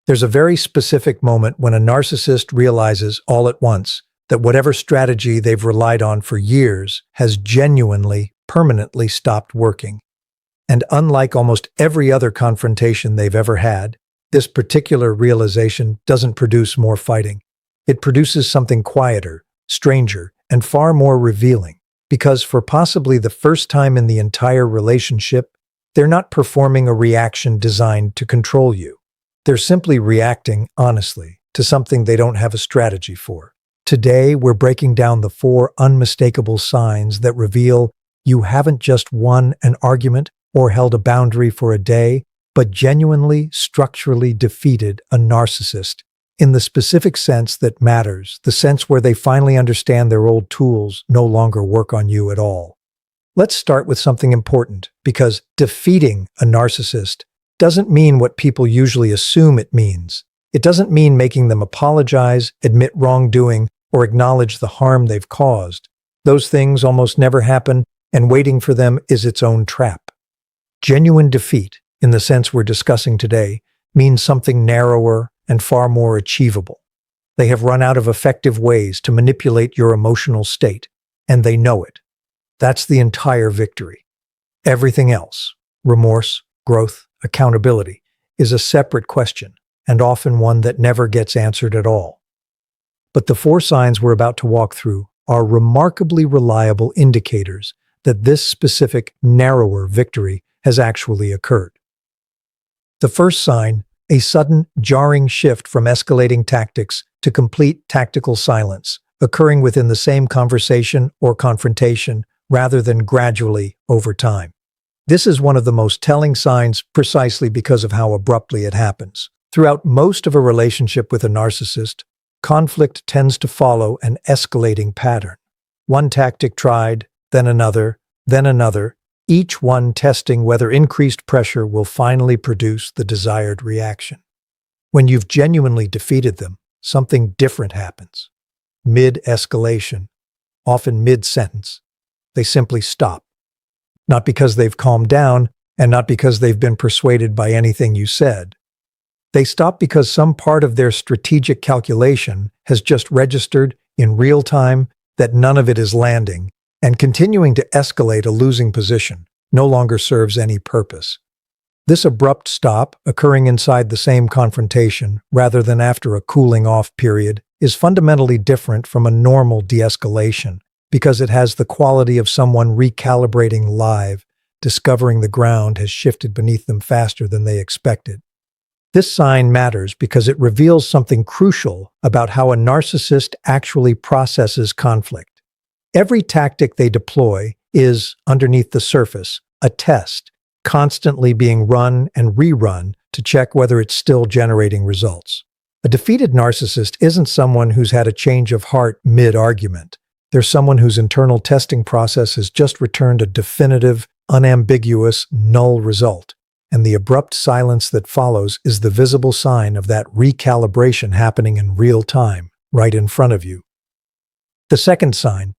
There's a very specific moment when a narcissist realizes all at once that whatever strategy they've relied on for years has genuinely, permanently stopped working. And unlike almost every other confrontation they've ever had, this particular realization doesn't produce more fighting. It produces something quieter, stranger, and far more revealing. Because for possibly the first time in the entire relationship, they're not performing a reaction designed to control you. They're simply reacting, honestly, to something they don't have a strategy for. Today, we're breaking down the 4 unmistakable signs that reveal you haven't just won an argument or held a boundary for a day, but genuinely, structurally defeated a narcissist in the specific sense that matters, the sense where they finally understand their old tools no longer work on you at all. Let's start with something important, because defeating a narcissist doesn't mean what people usually assume it means. It doesn't mean making them apologize, admit wrongdoing, or acknowledge the harm they've caused. Those things almost never happen, and waiting for them is its own trap. Genuine defeat, in the sense we're discussing today, means something narrower and far more achievable. They have run out of effective ways to manipulate your emotional state, and they know it. That's the entire victory. Everything else, remorse, growth, accountability, is a separate question, and often one that never gets answered at all. But the 4 signs we're about to walk through are remarkably reliable indicators that this specific, narrower victory has actually occurred. The first sign, a sudden, jarring shift from escalating tactics to complete tactical silence, occurring within the same conversation or confrontation rather than gradually over time. This is one of the most telling signs precisely because of how abruptly it happens. Throughout most of a relationship with a narcissist, conflict tends to follow an escalating pattern. One tactic tried, then another, each one testing whether increased pressure will finally produce the desired reaction. When you've genuinely defeated them, something different happens. Mid-escalation, often mid-sentence, they simply stop. Not because they've calmed down, and not because they've been persuaded by anything you said. They stop because some part of their strategic calculation has just registered in real time that none of it is landing, and continuing to escalate a losing position no longer serves any purpose. This abrupt stop, occurring inside the same confrontation rather than after a cooling-off period, is fundamentally different from a normal de-escalation because it has the quality of someone recalibrating live, discovering the ground has shifted beneath them faster than they expected. This sign matters because it reveals something crucial about how a narcissist actually processes conflict. Every tactic they deploy is, underneath the surface, a test, constantly being run and rerun to check whether it's still generating results. A defeated narcissist isn't someone who's had a change of heart mid-argument. They're someone whose internal testing process has just returned a definitive, unambiguous, null result. And the abrupt silence that follows is the visible sign of that recalibration happening in real time, right in front of you. The second sign,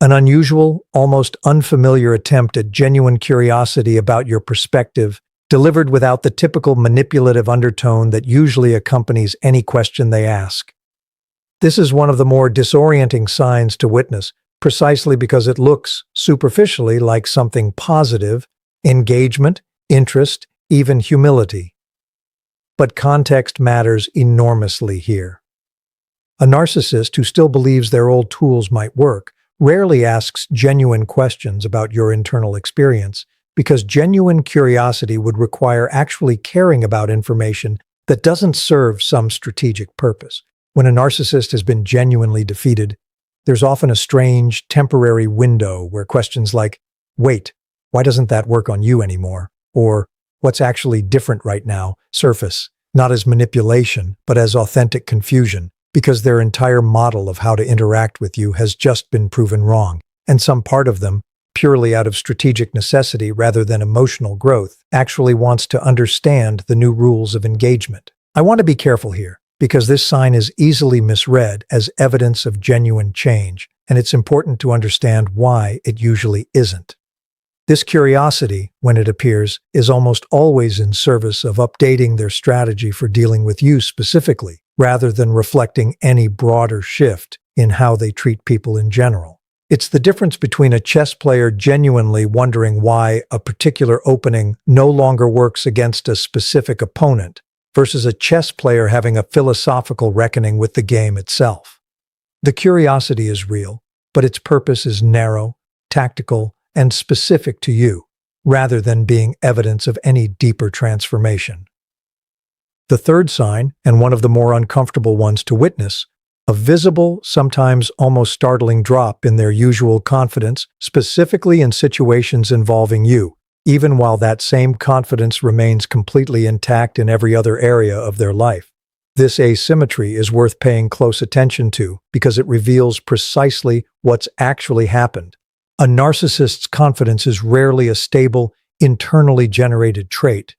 an unusual, almost unfamiliar attempt at genuine curiosity about your perspective, delivered without the typical manipulative undertone that usually accompanies any question they ask. This is one of the more disorienting signs to witness, precisely because it looks, superficially, like something positive, engagement, interest, even humility. But context matters enormously here. A narcissist who still believes their old tools might work rarely asks genuine questions about your internal experience, because genuine curiosity would require actually caring about information that doesn't serve some strategic purpose. When a narcissist has been genuinely defeated, there's often a strange, temporary window where questions like, "Wait, why doesn't that work on you anymore?" or "What's actually different right now?" surface, not as manipulation, but as authentic confusion, because their entire model of how to interact with you has just been proven wrong, and some part of them, purely out of strategic necessity rather than emotional growth, actually wants to understand the new rules of engagement. I want to be careful here, because this sign is easily misread as evidence of genuine change, and it's important to understand why it usually isn't. This curiosity, when it appears, is almost always in service of updating their strategy for dealing with you specifically, rather than reflecting any broader shift in how they treat people in general. It's the difference between a chess player genuinely wondering why a particular opening no longer works against a specific opponent versus a chess player having a philosophical reckoning with the game itself. The curiosity is real, but its purpose is narrow, tactical, and specific to you, rather than being evidence of any deeper transformation. The third sign, and one of the more uncomfortable ones to witness, a visible, sometimes almost startling drop in their usual confidence, specifically in situations involving you, even while that same confidence remains completely intact in every other area of their life. This asymmetry is worth paying close attention to because it reveals precisely what's actually happened. A narcissist's confidence is rarely a stable, internally generated trait.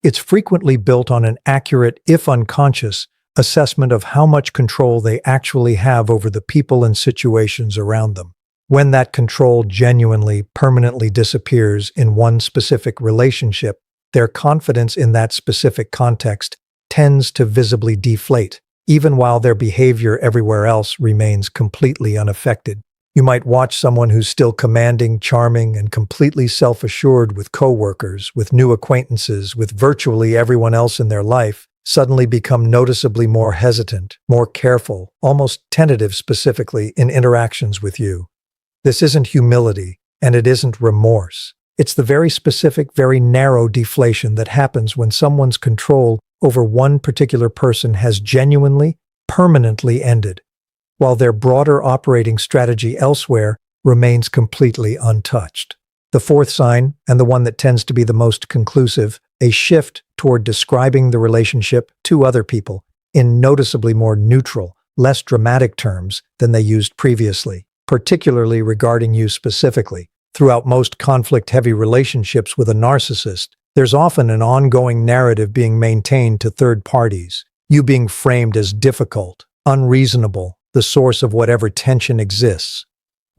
It's frequently built on an accurate, if unconscious, assessment of how much control they actually have over the people and situations around them. When that control genuinely, permanently disappears in one specific relationship, their confidence in that specific context tends to visibly deflate, even while their behavior everywhere else remains completely unaffected. You might watch someone who's still commanding, charming, and completely self-assured with coworkers, with new acquaintances, with virtually everyone else in their life, suddenly become noticeably more hesitant, more careful, almost tentative specifically in interactions with you. This isn't humility, and it isn't remorse. It's the very specific, very narrow deflation that happens when someone's control over one particular person has genuinely, permanently ended, while their broader operating strategy elsewhere remains completely untouched. The fourth sign, and the one that tends to be the most conclusive, a shift toward describing the relationship to other people in noticeably more neutral, less dramatic terms than they used previously, particularly regarding you specifically. Throughout most conflict-heavy relationships with a narcissist, there's often an ongoing narrative being maintained to third parties, you being framed as difficult, unreasonable, the source of whatever tension exists.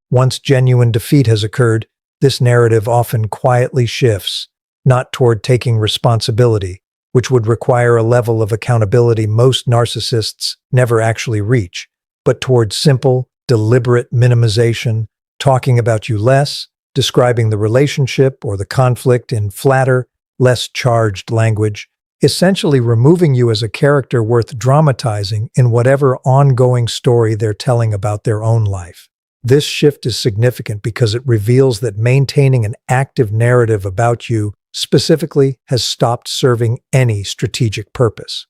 Once genuine defeat has occurred, this narrative often quietly shifts, not toward taking responsibility, which would require a level of accountability most narcissists never actually reach, but toward simple, deliberate minimization, talking about you less, describing the relationship or the conflict in flatter, less charged language, essentially removing you as a character worth dramatizing in whatever ongoing story they're telling about their own life. This shift is significant because it reveals that maintaining an active narrative about you specifically has stopped serving any strategic purpose.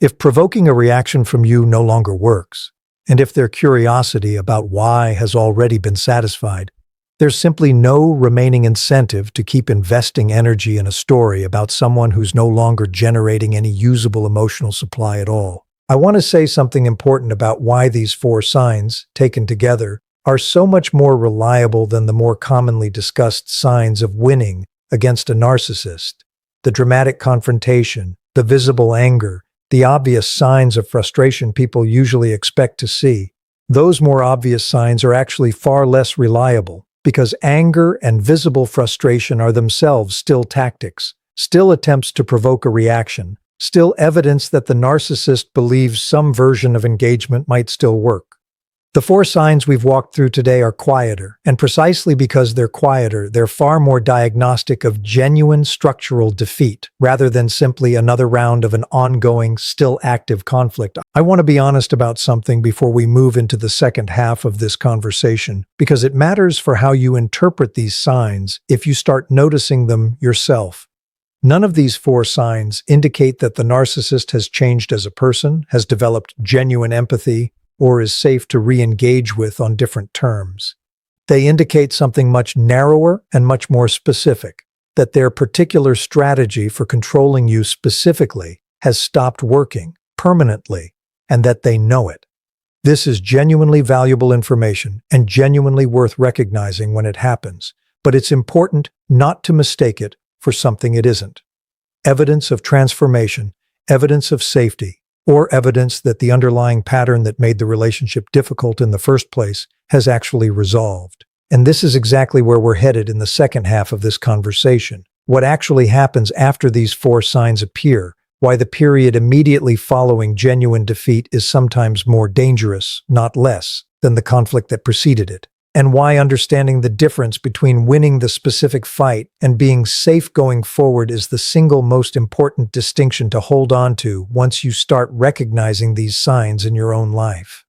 If provoking a reaction from you no longer works, and if their curiosity about why has already been satisfied, there's simply no remaining incentive to keep investing energy in a story about someone who's no longer generating any usable emotional supply at all. I want to say something important about why these four signs, taken together, are so much more reliable than the more commonly discussed signs of winning against a narcissist. The dramatic confrontation, the visible anger, the obvious signs of frustration people usually expect to see. Those more obvious signs are actually far less reliable, because anger and visible frustration are themselves still tactics, still attempts to provoke a reaction, still evidence that the narcissist believes some version of engagement might still work. The four signs we've walked through today are quieter, and precisely because they're quieter, they're far more diagnostic of genuine structural defeat, rather than simply another round of an ongoing, still active conflict. I want to be honest about something before we move into the second half of this conversation, because it matters for how you interpret these signs if you start noticing them yourself. None of these four signs indicate that the narcissist has changed as a person, has developed genuine empathy, or is safe to re-engage with on different terms. They indicate something much narrower and much more specific, that their particular strategy for controlling you specifically has stopped working permanently, and that they know it. This is genuinely valuable information and genuinely worth recognizing when it happens, but it's important not to mistake it for something it isn't. Evidence of transformation, evidence of safety, or evidence that the underlying pattern that made the relationship difficult in the first place has actually resolved. And this is exactly where we're headed in the second half of this conversation. What actually happens after these four signs appear, why the period immediately following genuine defeat is sometimes more dangerous, not less, than the conflict that preceded it, and why understanding the difference between winning the specific fight and being safe going forward is the single most important distinction to hold on to once you start recognizing these signs in your own life.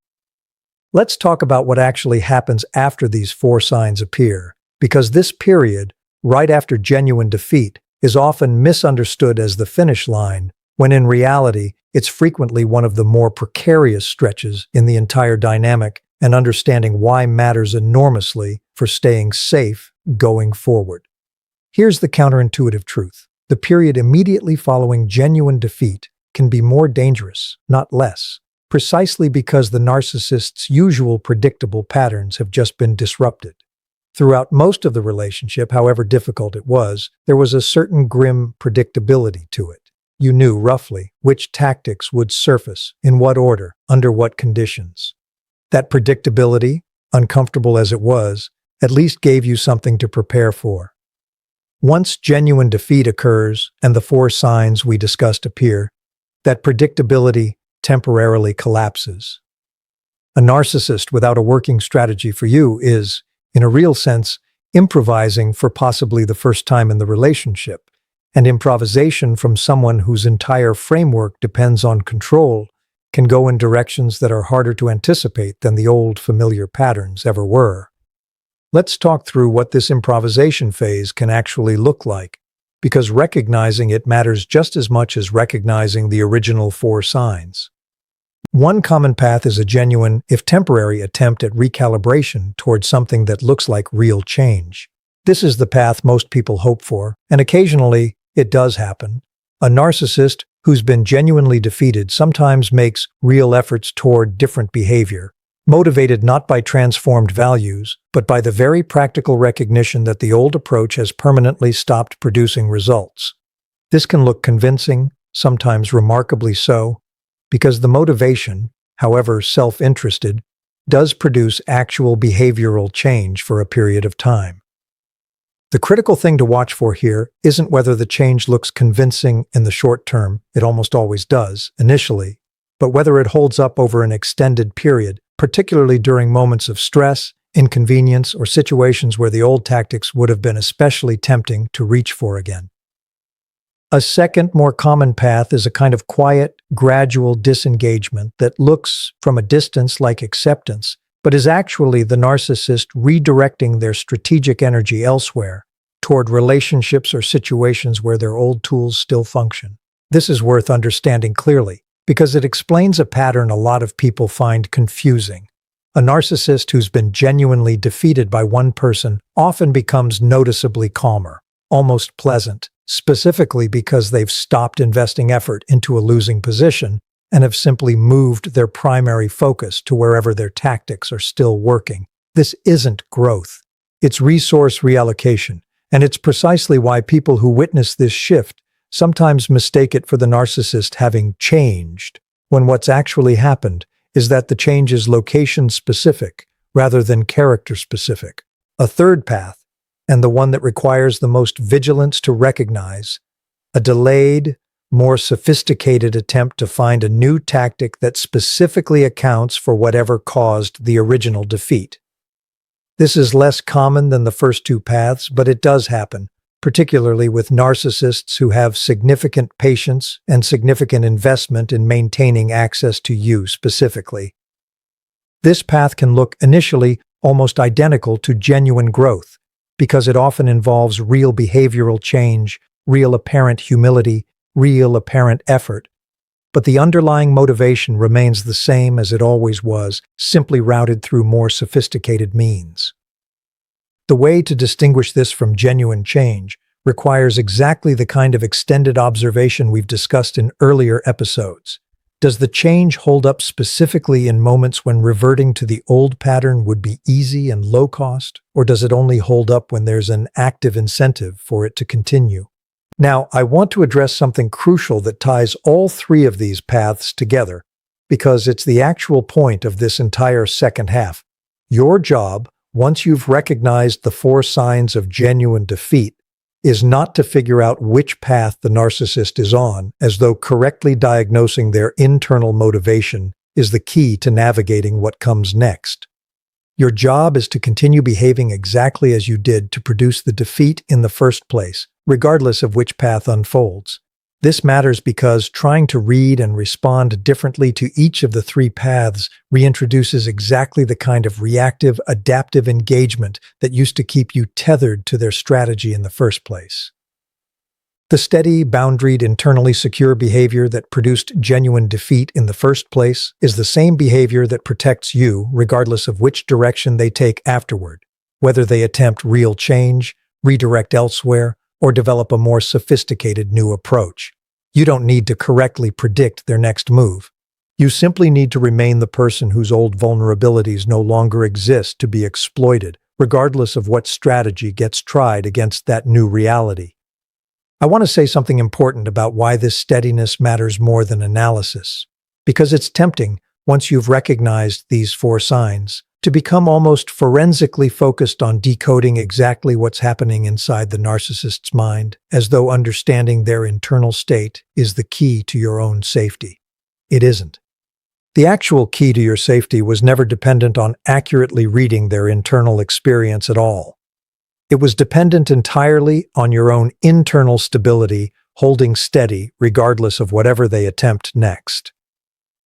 Let's talk about what actually happens after these four signs appear, because this period, right after genuine defeat, is often misunderstood as the finish line, when in reality, it's frequently one of the more precarious stretches in the entire dynamic, and understanding why matters enormously for staying safe going forward. Here's the counterintuitive truth. The period immediately following genuine defeat can be more dangerous, not less, precisely because the narcissist's usual predictable patterns have just been disrupted. Throughout most of the relationship, however difficult it was, there was a certain grim predictability to it. You knew roughly which tactics would surface, in what order, under what conditions. That predictability, uncomfortable as it was, at least gave you something to prepare for. Once genuine defeat occurs and the four signs we discussed appear, that predictability temporarily collapses. A narcissist without a working strategy for you is, in a real sense, improvising for possibly the first time in the relationship, and improvisation from someone whose entire framework depends on control can go in directions that are harder to anticipate than the old familiar patterns ever were. Let's talk through what this improvisation phase can actually look like, because recognizing it matters just as much as recognizing the original four signs. One common path is a genuine, if temporary, attempt at recalibration towards something that looks like real change. This is the path most people hope for, and occasionally, it does happen. A narcissist who's been genuinely defeated sometimes makes real efforts toward different behavior, motivated not by transformed values, but by the very practical recognition that the old approach has permanently stopped producing results. This can look convincing, sometimes remarkably so, because the motivation, however self-interested, does produce actual behavioral change for a period of time. The critical thing to watch for here isn't whether the change looks convincing in the short term, it almost always does, initially, but whether it holds up over an extended period, particularly during moments of stress, inconvenience, or situations where the old tactics would have been especially tempting to reach for again. A second, more common path is a kind of quiet, gradual disengagement that looks from a distance like acceptance, but is actually the narcissist redirecting their strategic energy elsewhere, toward relationships or situations where their old tools still function. This is worth understanding clearly, because it explains a pattern a lot of people find confusing. A narcissist who's been genuinely defeated by one person often becomes noticeably calmer, almost pleasant, specifically because they've stopped investing effort into a losing position and have simply moved their primary focus to wherever their tactics are still working. This isn't growth. It's resource reallocation, and it's precisely why people who witness this shift sometimes mistake it for the narcissist having changed, when what's actually happened is that the change is location-specific rather than character-specific. A third path, and the one that requires the most vigilance to recognize, a delayed, more sophisticated attempt to find a new tactic that specifically accounts for whatever caused the original defeat. This is less common than the first two paths, but it does happen, particularly with narcissists who have significant patience and significant investment in maintaining access to you specifically. This path can look initially almost identical to genuine growth, because it often involves real behavioral change, real apparent humility, real apparent effort. But the underlying motivation remains the same as it always was, simply routed through more sophisticated means. The way to distinguish this from genuine change requires exactly the kind of extended observation we've discussed in earlier episodes. Does the change hold up specifically in moments when reverting to the old pattern would be easy and low cost, or does it only hold up when there's an active incentive for it to continue? Now, I want to address something crucial that ties all three of these paths together, because it's the actual point of this entire second half. Your job, once you've recognized the 4 signs of genuine defeat, is not to figure out which path the narcissist is on, as though correctly diagnosing their internal motivation is the key to navigating what comes next. Your job is to continue behaving exactly as you did to produce the defeat in the first place, regardless of which path unfolds. This matters because trying to read and respond differently to each of the 3 paths reintroduces exactly the kind of reactive, adaptive engagement that used to keep you tethered to their strategy in the first place. The steady, boundaried, internally secure behavior that produced genuine defeat in the first place is the same behavior that protects you regardless of which direction they take afterward, whether they attempt real change, redirect elsewhere, or develop a more sophisticated new approach. You don't need to correctly predict their next move. You simply need to remain the person whose old vulnerabilities no longer exist to be exploited, regardless of what strategy gets tried against that new reality. I want to say something important about why this steadiness matters more than analysis, because it's tempting, once you've recognized these 4 signs, to become almost forensically focused on decoding exactly what's happening inside the narcissist's mind, as though understanding their internal state is the key to your own safety. It isn't. The actual key to your safety was never dependent on accurately reading their internal experience at all. It was dependent entirely on your own internal stability, holding steady regardless of whatever they attempt next.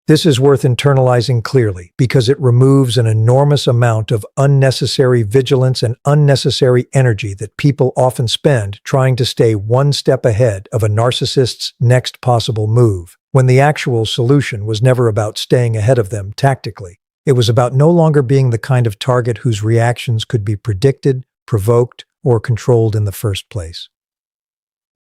This is worth internalizing clearly because it removes an enormous amount of unnecessary vigilance and unnecessary energy that people often spend trying to stay one step ahead of a narcissist's next possible move, when the actual solution was never about staying ahead of them tactically. It was about no longer being the kind of target whose reactions could be predicted, provoked, or controlled in the first place.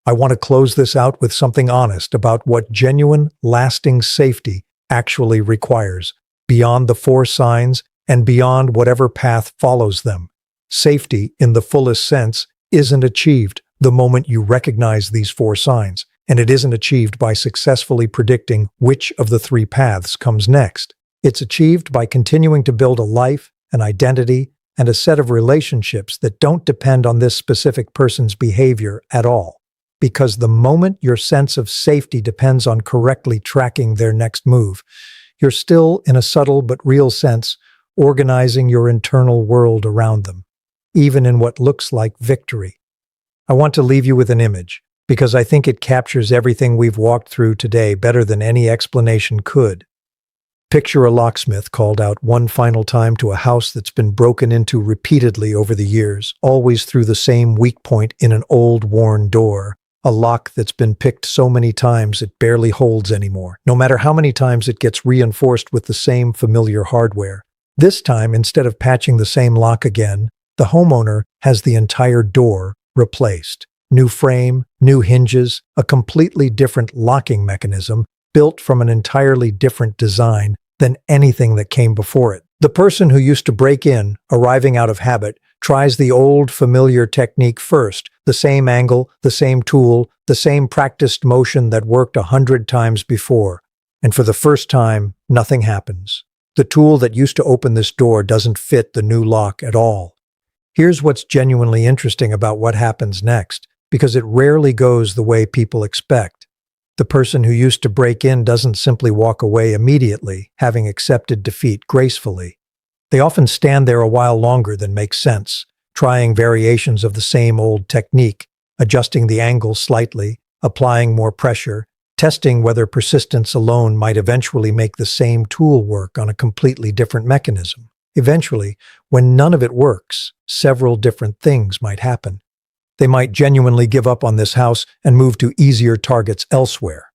I want to close this out with something honest about what genuine, lasting safety actually requires, beyond the 4 signs and beyond whatever path follows them. Safety, in the fullest sense, isn't achieved the moment you recognize these 4 signs, and it isn't achieved by successfully predicting which of the 3 paths comes next. It's achieved by continuing to build a life, an identity, and a set of relationships that don't depend on this specific person's behavior at all. Because the moment your sense of safety depends on correctly tracking their next move, you're still, in a subtle but real sense, organizing your internal world around them, even in what looks like victory. I want to leave you with an image, because I think it captures everything we've walked through today better than any explanation could. Picture a locksmith called out one final time to a house that's been broken into repeatedly over the years, always through the same weak point in an old, worn door. A lock that's been picked so many times it barely holds anymore, no matter how many times it gets reinforced with the same familiar hardware. This time, instead of patching the same lock again, the homeowner has the entire door replaced. New frame, new hinges, a completely different locking mechanism, built from an entirely different design than anything that came before it. The person who used to break in, arriving out of habit, tries the old familiar technique first, the same angle, the same tool, the same practiced motion that worked 100 times before. And for the first time, nothing happens. The tool that used to open this door doesn't fit the new lock at all. Here's what's genuinely interesting about what happens next, because it rarely goes the way people expect. The person who used to break in doesn't simply walk away immediately, having accepted defeat gracefully. They often stand there a while longer than makes sense, trying variations of the same old technique, adjusting the angle slightly, applying more pressure, testing whether persistence alone might eventually make the same tool work on a completely different mechanism. Eventually, when none of it works, several different things might happen. They might genuinely give up on this house and move to easier targets elsewhere.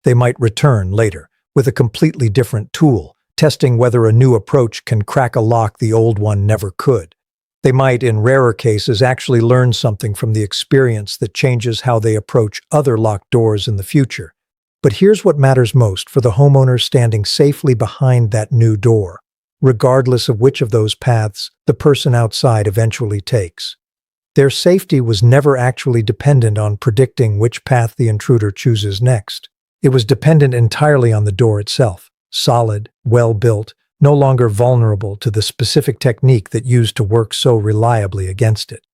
They might return later with a completely different tool, testing whether a new approach can crack a lock the old one never could. They might, in rarer cases, actually learn something from the experience that changes how they approach other locked doors in the future. But here's what matters most for the homeowner standing safely behind that new door, regardless of which of those paths the person outside eventually takes. Their safety was never actually dependent on predicting which path the intruder chooses next. It was dependent entirely on the door itself, solid, well-built, no longer vulnerable to the specific technique that used to work so reliably against it.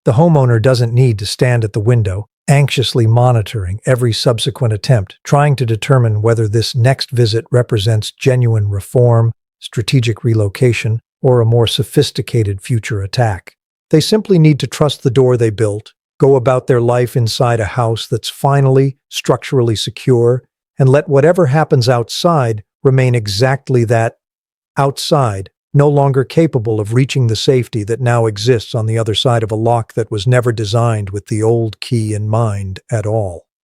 The homeowner doesn't need to stand at the window, anxiously monitoring every subsequent attempt, trying to determine whether this next visit represents genuine reform, strategic relocation, or a more sophisticated future attack. They simply need to trust the door they built, go about their life inside a house that's finally structurally secure, and let whatever happens outside remain exactly that, outside, no longer capable of reaching the safety that now exists on the other side of a lock that was never designed with the old key in mind at all.